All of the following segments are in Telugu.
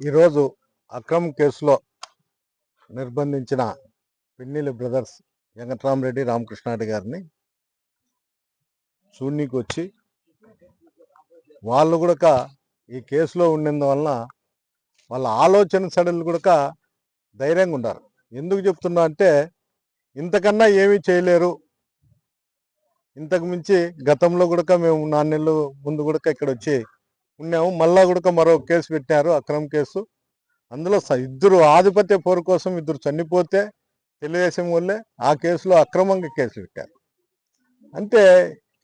ఈరోజు అక్రమ్ కేసులో నిర్బంధించిన పిన్నెల్లి బ్రదర్స్ వెంకట్రామరెడ్డి రామకృష్ణారెడ్డి గారిని చూడనీకి వచ్చి వాళ్ళు కూడా ఈ కేసులో ఉన్నందువలన వాళ్ళ ఆలోచన సడలు కూడా ధైర్యంగా ఉన్నారు. ఎందుకు చెప్తున్నా అంటే ఇంతకన్నా ఏమీ చేయలేరు. ఇంతకు మించి గతంలో కూడా మేము 4 నెలలు ముందు కూడా ఇక్కడ వచ్చి ఉన్నాము. మళ్ళా కూడా మరో కేసు పెట్టారు, అక్రమ్ కేసు. అందులో ఇద్దరు ఆధిపత్య పోరు కోసం ఇద్దరు చనిపోతే తెలుగుదేశం వల్లే ఆ కేసులో అక్రమంగా కేసులు పెట్టారు. అంటే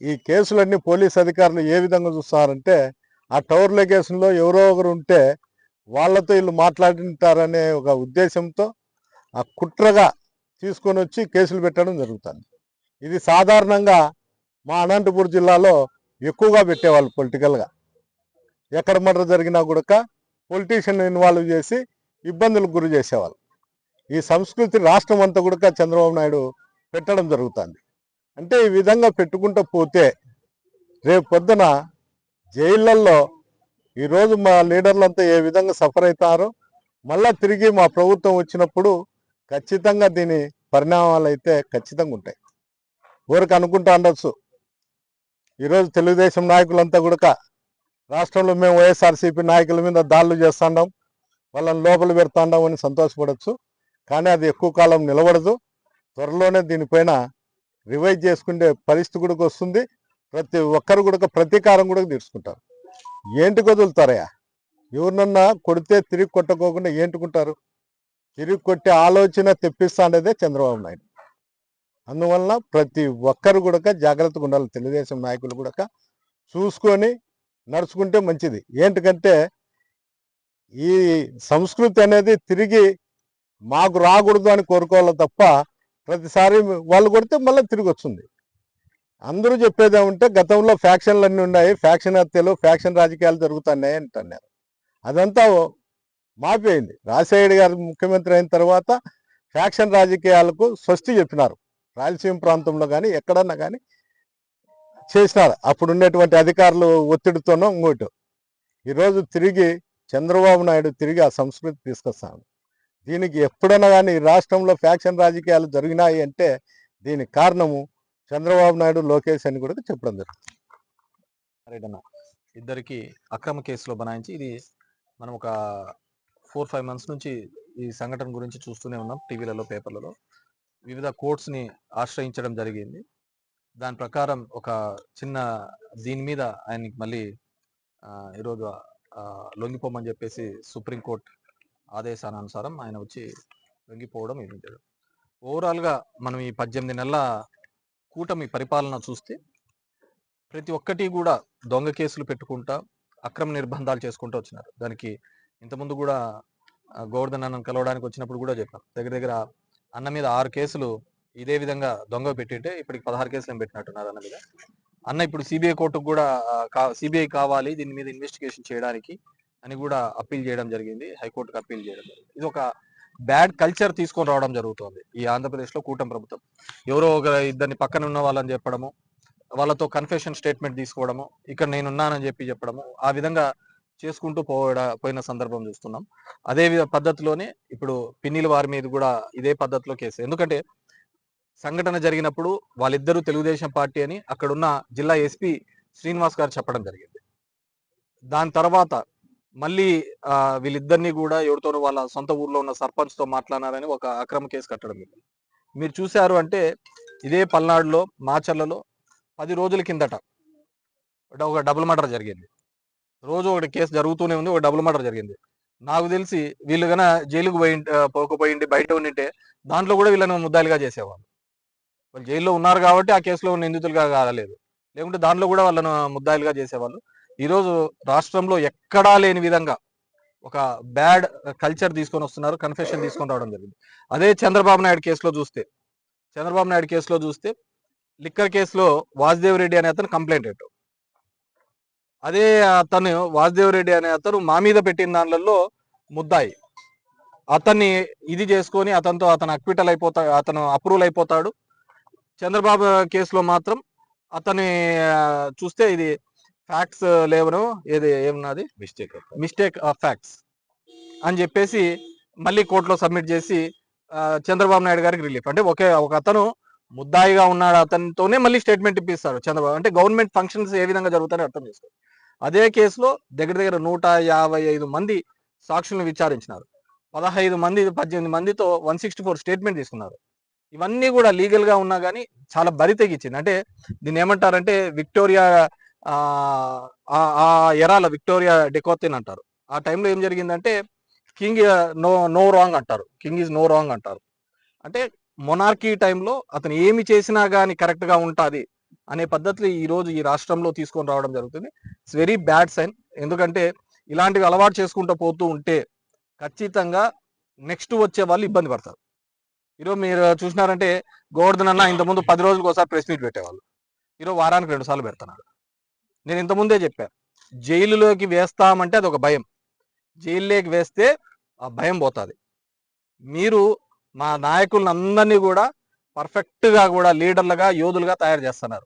ఈ కేసులన్నీ పోలీస్ అధికారులు ఏ విధంగా చూస్తారంటే ఆ టవర్ లొకేషన్లో ఎవరో ఒకరు ఉంటే వాళ్ళతో వీళ్ళు మాట్లాడింటారనే ఒక ఉద్దేశంతో ఆ కుట్రగా తీసుకొని వచ్చి కేసులు పెట్టడం జరుగుతుంది. ఇది సాధారణంగా మా అనంతపురం జిల్లాలో ఎక్కువగా పెట్టేవాళ్ళు. పొలిటికల్గా ఎక్కడ మర్డర్ జరిగినా కూడా పొలిటీషియన్ ఇన్వాల్వ్ చేసి ఇబ్బందులకు గురి చేసేవాళ్ళు. ఈ సంస్కృతి రాష్ట్రం అంతా కూడా చంద్రబాబు నాయుడు పెట్టడం జరుగుతుంది. అంటే ఈ విధంగా పెట్టుకుంటూ పోతే రేపు పొద్దున జైళ్ళల్లో ఈరోజు మా లీడర్లంతా ఏ విధంగా సఫర్ అవుతారో మళ్ళా తిరిగి మా ప్రభుత్వం వచ్చినప్పుడు ఖచ్చితంగా దీని పరిణామాలు అయితే ఖచ్చితంగా ఉంటాయి. ఊరికి అనుకుంటా ఉండొచ్చు ఈరోజు తెలుగుదేశం నాయకులంతా కూడా రాష్ట్రంలో మేము వైఎస్ఆర్సీపీ నాయకుల మీద దాడులు చేస్తున్నాం, వాళ్ళని లోపల పెడతాండాం అని సంతోషపడవచ్చు. కానీ అది ఎక్కువ కాలం నిలబడదు. త్వరలోనే దీనిపైన రివైజ్ చేసుకునే పరిస్థితి కూడా వస్తుంది. ప్రతి ఒక్కరు కూడా ప్రతీకారం కూడా తీర్చుకుంటారు. ఏంటికి వదులుతారయ్యా? ఎవరినన్నా కొడితే తిరిగి కొట్టకోకుండా ఏంటుకుంటారు? తిరిగి కొట్టే ఆలోచన తెప్పిస్తాండేదే చంద్రబాబు నాయుడు. అందువలన ప్రతి ఒక్కరు కూడా జాగ్రత్తగా ఉండాలి. తెలుగుదేశం నాయకులు కూడా చూసుకొని నడుచుకుంటే మంచిది. ఏంటికంటే ఈ సంస్కృతి అనేది తిరిగి మాకు రాకూడదు అని కోరుకోవాలి తప్ప ప్రతిసారి వాళ్ళు కొడితే మళ్ళీ తిరిగి వస్తుంది. అందరూ చెప్పేది ఏమంటే గతంలో ఫ్యాక్షన్లు అన్నీ ఉన్నాయి, ఫ్యాక్షన్ హత్యలు, ఫ్యాక్షన్ రాజకీయాలు జరుగుతున్నాయి అంటున్నారు. అదంతా మాపోయింది. రాజశేఖర్ గారు ముఖ్యమంత్రి అయిన తర్వాత ఫ్యాక్షన్ రాజకీయాలకు స్వస్తి చెప్పినారు. రాయలసీమ ప్రాంతంలో కానీ ఎక్కడన్నా కానీ చేసినారు. అప్పుడు ఉన్నటువంటి అధికారులు ఒత్తిడితోనో ఇంకోటి. ఈరోజు తిరిగి చంద్రబాబు నాయుడు తిరిగి ఆ సంస్కృతి తీసుకొస్తాడు. దీనికి ఎప్పుడన్నా కానీ రాష్ట్రంలో ఫ్యాక్షన్ రాజకీయాలు జరిగినాయి అంటే దీనికి కారణము చంద్రబాబు నాయుడు, లోకేష్ అని కూడా చెప్పడం జరుగుతుంది. ఇద్దరికి అక్రమ కేసులో బనాయించి ఇది మనం ఒక 4-5 months నుంచి ఈ సంఘటన గురించి చూస్తూనే ఉన్నాం. టీవీలలో, పేపర్లలో వివిధ కోర్ట్స్ని ఆశ్రయించడం జరిగింది. దాని ప్రకారం ఒక చిన్న దీని మీద ఆయనకి మళ్ళీ ఈరోజు లొంగిపోమని చెప్పేసి సుప్రీంకోర్టు ఆదేశానుసారం ఆయన వచ్చి లొంగిపోవడం ఇది. ఓవరాల్గా మనం ఈ 18 నెలల కూటమి పరిపాలన చూస్తే ప్రతి ఒక్కటి కూడా దొంగ కేసులు పెట్టుకుంటా అక్రమ నిర్బంధాలు చేసుకుంటూ వచ్చినారు. దానికి ఇంతకుముందు కూడా గోవర్ధన్ అన్నను కలవడానికి వచ్చినప్పుడు కూడా చెప్పాను. దగ్గర అన్న మీద 6 కేసులు ఇదే విధంగా దొంగ పెట్టింటే ఇప్పటికి 16 కేసులు పెట్టినట్టున్నారు అన్న మీద. అన్న ఇప్పుడు సిబిఐ కోర్టుకు కూడా సిబిఐ కావాలి దీని మీద ఇన్వెస్టిగేషన్ చేయడానికి అని కూడా అప్పీల్ చేయడం జరిగింది. హైకోర్టుకు అప్పీల్ చేయడం జరిగింది. ఇది ఒక బ్యాడ్ కల్చర్ తీసుకొని రావడం జరుగుతుంది ఈ ఆంధ్రప్రదేశ్లో కూటమి ప్రభుత్వం. ఎవరో ఒక ఇద్దరిని పక్కన ఉన్న వాళ్ళని చెప్పడము, వాళ్ళతో కన్ఫెషన్ స్టేట్మెంట్ తీసుకోవడము, ఇక్కడ నేనున్నానని చెప్పడము, ఆ విధంగా చేసుకుంటూ పోయిన సందర్భం చూస్తున్నాం. అదే పద్ధతిలోనే ఇప్పుడు పిన్నిల వారి మీద కూడా ఇదే పద్ధతిలో కేసు. ఎందుకంటే సంఘటన జరిగినప్పుడు వాళ్ళిద్దరూ తెలుగుదేశం పార్టీ అని అక్కడున్న జిల్లా ఎస్పీ శ్రీనివాస్ గారు చెప్పడం జరిగింది. దాని తర్వాత మళ్ళీ వీళ్ళిద్దరినీ కూడా ఎవరితోనూ వాళ్ళ సొంత ఊర్లో ఉన్న సర్పంచ్తో మాట్లాడారని ఒక అక్రమ కేసు కట్టడం జరిగింది. మీరు చూశారు అంటే ఇదే పల్నాడులో, మాచర్లలో 10 రోజుల కిందట ఒక డబుల్ మర్డర్ జరిగింది. రోజు ఒకటి కేసు జరుగుతూనే ఉంది, ఒక డబుల్ మర్డర్ జరిగింది. నాకు తెలిసి వీళ్ళు కన్నా జైలుకు పోకపోయింది బయట ఉండింటే దాంట్లో కూడా వీళ్ళని ముద్దాయిలుగా చేసేవాళ్ళు. వాళ్ళు జైల్లో ఉన్నారు కాబట్టి ఆ కేసులో నిందితులుగా కాలేదు, లేకుంటే దాంట్లో కూడా వాళ్ళను ముద్దాయిలుగా చేసేవాళ్ళు. ఈరోజు రాష్ట్రంలో ఎక్కడా లేని విధంగా ఒక బ్యాడ్ కల్చర్ తీసుకొని వస్తున్నారు, కన్ఫెషన్ తీసుకొని రావడం జరిగింది. అదే చంద్రబాబు నాయుడు కేసులో చూస్తే లిక్కర్ కేసులో వాసుదేవ్ రెడ్డి అనే అతను కంప్లైంట్ పెట్టాడు. అదే అతను వాసుదేవ్ రెడ్డి అనే అతను మా మీద పెట్టిన దానిలలో ముద్దాయి. అతన్ని ఇది చేసుకొని అతను అక్విటల్ అయిపోతాడు, అతను అప్రూవల్ అయిపోతాడు. చంద్రబాబు కేసులో మాత్రం అతని చూస్తే ఇది ఫ్యాక్ట్స్ లేవను, ఏది ఏమన్నది మిస్టేక్ ఆఫ్ ఫ్యాక్ట్స్ అని చెప్పేసి మళ్ళీ కోర్టులో సబ్మిట్ చేసి చంద్రబాబు నాయుడు గారికి రిలీఫ్. అంటే ఒక అతను ముద్దాయిగా ఉన్నాడు, అతనితోనే మళ్ళీ స్టేట్మెంట్ ఇప్పిస్తారు చంద్రబాబు. అంటే గవర్నమెంట్ ఫంక్షన్స్ ఏ విధంగా జరుగుతాయని అర్థం చేసుకోవాలి. అదే కేసులో దగ్గర దగ్గర 155 మంది సాక్షులను విచారించినారు. 15 మంది 18 మందితో 164 స్టేట్మెంట్ తీసుకున్నారు. ఇవన్నీ కూడా లీగల్ గా ఉన్నా కానీ చాలా బరి తెగించింది. అంటే దీన్ని ఏమంటారంటే విక్టోరియా ఆ ఎరాల విక్టోరియా డెకోతిన్ అంటారు. ఆ టైంలో ఏం జరిగిందంటే కింగ్ నో రాంగ్ అంటారు, కింగ్ ఈజ్ నో రాంగ్ అంటారు. అంటే మొనార్కీ టైంలో అతను ఏమి చేసినా కానీ కరెక్ట్ గా ఉంటుంది అనే పద్ధతిలో ఈ రోజు ఈ రాష్ట్రంలో తీసుకొని రావడం జరుగుతుంది. It's very bad sign. ఎందుకంటే ఇలాంటివి అలవాటు చేసుకుంటూ పోతూ ఉంటే ఖచ్చితంగా నెక్స్ట్ వచ్చే వాళ్ళు ఇబ్బంది పడతారు. ఈరోజు మీరు చూసినారంటే గోవర్ధన్ అన్న ఇంతకుముందు 10 రోజులకు ఒకసారి ప్రెస్ మీట్ పెట్టేవాళ్ళు, ఈరోజు వారానికి 2 సార్లు పెడుతున్నారు. నేను ఇంతకుముందే చెప్పాను, జైలులోకి వేస్తామంటే అది ఒక భయం, జైల్లోకి వేస్తే ఆ భయం పోతుంది. మీరు మా నాయకులను అందరినీ కూడా పర్ఫెక్ట్గా కూడా లీడర్లుగా యోధులుగా తయారు చేస్తున్నారు.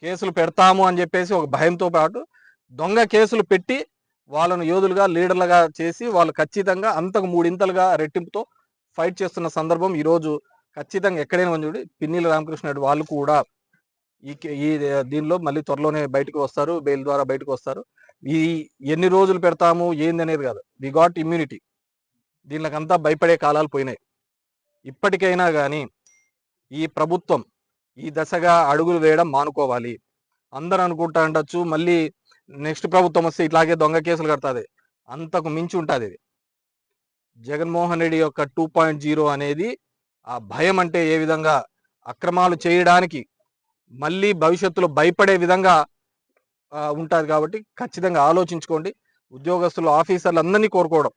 కేసులు పెడతాము అని చెప్పేసి ఒక భయంతో పాటు దొంగ కేసులు పెట్టి వాళ్ళను యోధులుగా లీడర్లుగా చేసి వాళ్ళు ఖచ్చితంగా అంతకు 3 ఇంతలుగా రెట్టింపుతో ఫైట్ చేస్తున్న సందర్భం ఈరోజు ఖచ్చితంగా ఎక్కడైనా చూడండి. పిన్నెల్లి రామకృష్ణ రెడ్డి వాళ్ళు కూడా ఈ దీనిలో మళ్ళీ త్వరలోనే బయటకు వస్తారు, బెయిల్ ద్వారా బయటకు వస్తారు. ఈ ఎన్ని రోజులు పెడతాము ఏంది అనేది కాదు, వి గాట్ ఇమ్యూనిటీ. దీనికంతా భయపడే కాలాలు పోయినాయి. ఇప్పటికైనా కానీ ఈ ప్రభుత్వం ఈ దశగా అడుగులు వేయడం మానుకోవాలి. అందరూ అనుకుంటా ఉండొచ్చు మళ్ళీ నెక్స్ట్ ప్రభుత్వం వస్తే ఇట్లాగే దొంగ కేసులు కడుతుంది, అంతకు మించి ఉంటుంది ఇది. జగన్మోహన్ రెడ్డి యొక్క 2.0 అనేది ఆ భయం అంటే ఏ విధంగా అక్రమాలు చేయడానికి మళ్ళీ భవిష్యత్తులో భయపడే విధంగా ఉంటుంది. కాబట్టి ఖచ్చితంగా ఆలోచించుకోండి. ఉద్యోగస్తులు ఆఫీసర్లు అందరినీ కోరుకోవడం,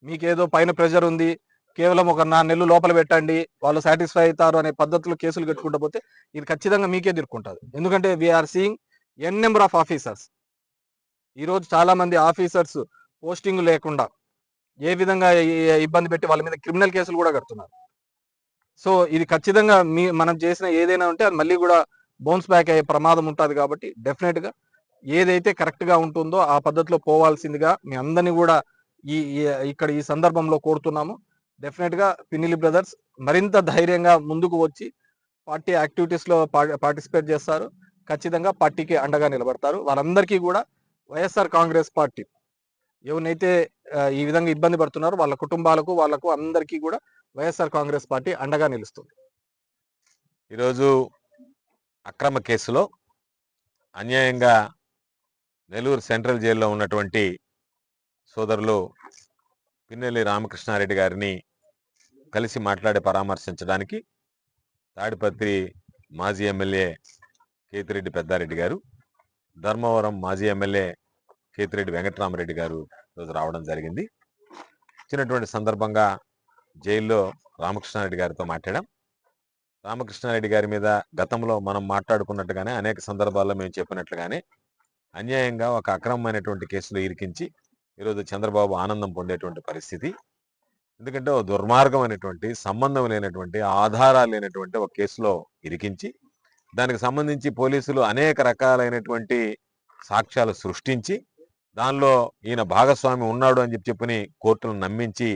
మీకేదో పైన ప్రెషర్ ఉంది, కేవలం ఒక 4 నెలలు లోపల పెట్టండి వాళ్ళు సాటిస్ఫై అవుతారు అనే పద్ధతిలో కేసులు కట్టుకుంటూ పోతే ఇది ఖచ్చితంగా మీకే తిరుక్కుంటుంది. ఎందుకంటే we are seeing N number of officers. ఈరోజు చాలా మంది ఆఫీసర్స్ పోస్టింగ్ లేకుండా ఏ విధంగా ఇబ్బంది పెట్టి వాళ్ళ మీద క్రిమినల్ కేసులు కూడా కడుతున్నారు. సో ఇది ఖచ్చితంగా మనం చేసిన ఏదైనా ఉంటే అది మళ్ళీ కూడా బౌన్స్ బ్యాక్ అయ్యే ప్రమాదం ఉంటుంది. కాబట్టి డెఫినెట్గా ఏదైతే కరెక్ట్గా ఉంటుందో ఆ పద్ధతిలో పోవాల్సిందిగా మీ అందరినీ కూడా ఇక్కడ ఈ సందర్భంలో కోరుతున్నాము. డెఫినెట్గా పిన్నెల్లి బ్రదర్స్ మరింత ధైర్యంగా ముందుకు వచ్చి పార్టీ యాక్టివిటీస్లో పార్టిసిపేట్ చేస్తారు. ఖచ్చితంగా పార్టీకి అండగా నిలబడతారు. వాళ్ళందరికీ కూడా వైఎస్ఆర్ కాంగ్రెస్ పార్టీ ఎవరినైతే ఈ విధంగా ఇబ్బంది పడుతున్నారో వాళ్ళ కుటుంబాలకు వాళ్ళకు అందరికీ కూడా వైఎస్ఆర్ కాంగ్రెస్ పార్టీ అండగా నిలుస్తుంది. ఈరోజు అక్రమ కేసులో అన్యాయంగా నెల్లూరు సెంట్రల్ జైల్లో ఉన్నటువంటి సోదరులు పిన్నెల్లి రామకృష్ణారెడ్డి గారిని కలిసి మాట్లాడి పరామర్శించడానికి తాడిపత్రి మాజీ ఎమ్మెల్యే కేతిరెడ్డి పెద్దారెడ్డి గారు, ధర్మవరం మాజీ ఎమ్మెల్యే కేతిరెడ్డి వెంకటరామరెడ్డి గారు ఈరోజు రావడం జరిగింది. వచ్చినటువంటి సందర్భంగా జైల్లో రామకృష్ణారెడ్డి గారితో మాట్లాడాం. రామకృష్ణారెడ్డి గారి మీద గతంలో మనం మాట్లాడుకున్నట్టుగానే అనేక సందర్భాల్లో మేము చెప్పినట్లుగానే అన్యాయంగా ఒక అక్రమమైనటువంటి కేసులో ఇరికించి ఈరోజు చంద్రబాబు ఆనందం పొందేటువంటి పరిస్థితి. ఎందుకంటే ఓ దుర్మార్గమైనటువంటి సంబంధం లేనటువంటి ఆధారాలు లేనటువంటి ఒక కేసులో ఇరికించి దానికి సంబంధించి పోలీసులు అనేక రకాలైనటువంటి సాక్ష్యాలు సృష్టించి దానిలో ఈయన భాగస్వామి ఉన్నాడు అని చెప్పుని కోర్టులను నమ్మించి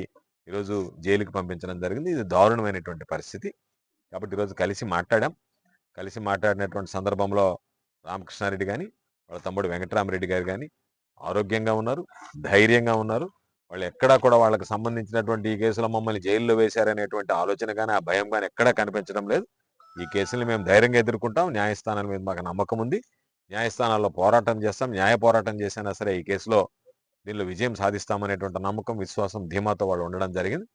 ఈరోజు జైలుకి పంపించడం జరిగింది. ఇది దారుణమైనటువంటి పరిస్థితి. కాబట్టి ఈరోజు కలిసి మాట్లాడినటువంటి సందర్భంలో రామకృష్ణారెడ్డి కానీ వాళ్ళ తమ్ముడు వెంకటరామరెడ్డి గారు కానీ ఆరోగ్యంగా ఉన్నారు, ధైర్యంగా ఉన్నారు. వాళ్ళు ఎక్కడా కూడా వాళ్ళకి సంబంధించినటువంటి ఈ కేసులో మమ్మల్ని జైల్లో వేశారనేటువంటి ఆలోచన కానీ ఆ భయం కానీ ఎక్కడా కనిపించడం లేదు. ఈ కేసుని మేము ధైర్యంగా ఎదుర్కొంటాం. న్యాయస్థానాల మీద మాకు నమ్మకం ఉంది. న్యాయస్థానాల్లో పోరాటం చేస్తాం. న్యాయ పోరాటం చేసినా సరే ఈ కేసులో దీనిలో విజయం సాధిస్తామనేటువంటి నమ్మకం, విశ్వాసం, ధీమాతో వాళ్ళు ఉండడం జరిగింది.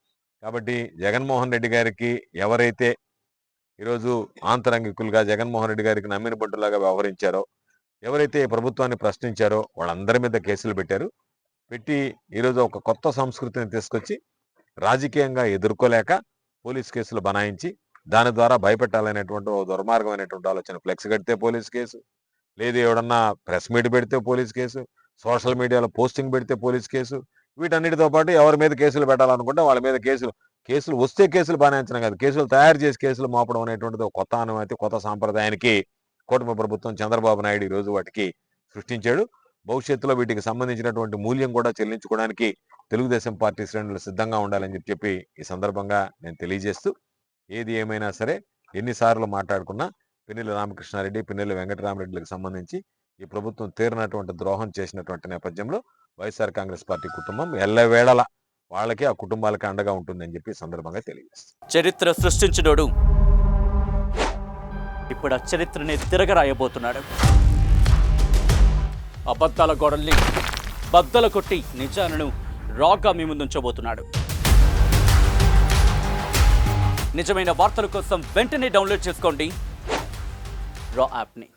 కాబట్టి జగన్మోహన్ రెడ్డి గారికి ఎవరైతే ఈరోజు ఆంతరంగికులుగా జగన్మోహన్ రెడ్డి గారికి నమ్మిన బొట్టులాగా వ్యవహరించారో, ఎవరైతే ఈ ప్రభుత్వాన్ని ప్రశ్నించారో వాళ్ళందరి మీద కేసులు పెట్టి ఈరోజు ఒక కొత్త సంస్కృతిని తీసుకొచ్చి రాజకీయంగా ఎదుర్కోలేక పోలీస్ కేసులు బనాయించి దాని ద్వారా భయపెట్టాలనేటువంటి ఓ దుర్మార్గమైనటువంటి ఆలోచన. ఫ్లెక్స్ కడితే పోలీస్ కేసు, లేదు ఎవడన్నా ప్రెస్ మీట్ పెడితే పోలీస్ కేసు, సోషల్ మీడియాలో పోస్టింగ్ పెడితే పోలీస్ కేసు, వీటన్నిటితో పాటు ఎవరి మీద కేసులు పెట్టాలనుకుంటే వాళ్ళ మీద కేసులు వస్తే కేసులు బనాయించడం కాదు, కేసులు తయారు చేసి కేసులు మోపడం అనేటువంటిది ఒక కొత్త అనుమతి, కొత్త సాంప్రదాయానికి కూటమి ప్రభుత్వం చంద్రబాబు నాయుడు ఈరోజు వాటికి సృష్టించాడు. భవిష్యత్తులో వీటికి సంబంధించినటువంటి మూల్యం కూడా చెల్లించుకోవడానికి తెలుగుదేశం పార్టీ శ్రేణులు సిద్ధంగా ఉండాలని చెప్పి ఈ సందర్భంగా నేను తెలియజేస్తూ, ఏది ఏమైనా సరే ఎన్నిసార్లు మాట్లాడుకున్నా పిన్నెల్లి రామకృష్ణారెడ్డి, పిన్నెల్లి వెంకటరామరెడ్డిలకు సంబంధించి ఈ ప్రభుత్వం తీరినటువంటి ద్రోహం చేసినటువంటి నేపథ్యంలో వైఎస్ఆర్ కాంగ్రెస్ పార్టీ కుటుంబం ఎల్లవేళలా వాళ్ళకి, ఆ కుటుంబాలకి అండగా ఉంటుందని చెప్పి ఈ సందర్భంగా తెలియజేస్తాం. చరిత్ర సృష్టించినోడు ఇప్పుడు ఆ చరిత్రని తిరగరాయబోతున్నాడు. అబద్ధాల గోడల్ని బద్దలు కొట్టి నిజాలను రాగా మీ ముందుంచబోతున్నాడు. నిజమైన వార్తల కోసం వెంటనే డౌన్లోడ్ చేసుకోండి రా యాప్ని.